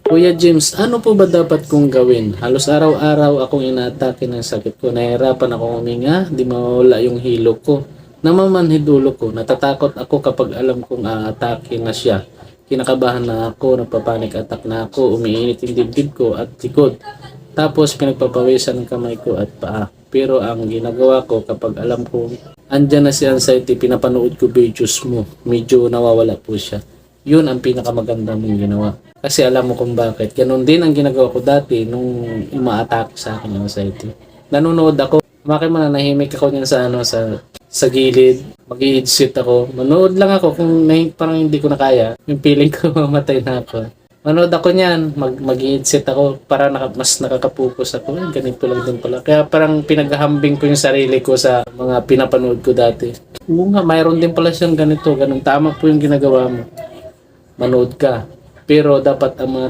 Kuya James, ano po ba dapat kong gawin? Halos araw-araw akong inaatake ng sakit ko. Nahihirapan akong huminga, di mawala yung hilo ko. Namamanhid ulo ko. Natatakot ako kapag alam kong aatake na siya. Kinakabahan na ako, nagpapanik attack na ako, umiinit yung dibdib ko at likod. Tapos pinagpapawisan ng kamay ko at paa. Pero ang ginagawa ko kapag alam kong andyan na si anxiety, pinapanood ko videos mo. Medyo nawawala po siya. Yun ang pinakamaganda mong ginawa. Kasi alam mo kung bakit. Ganon din ang ginagawa ko dati nung uma-attack sa akin yung anxiety. Nanonood ako. Kumakin mananahimik ako niyan sa sa gilid. Mag-i-headset ako. Manood lang ako kung parang hindi ko na kaya. Yung feeling ko mamatay na ako. Manood ako niyan. Mag-i-headset ako para mas nakakapokus ako. Ay, ganito lang din pala. Kaya parang pinaghahambing ko yung sarili ko sa mga pinapanood ko dati. Oo nga, mayroon din pala siyang ganito. Ganun. Tama po yung ginagawa mo. Manood ka. Pero dapat ang mga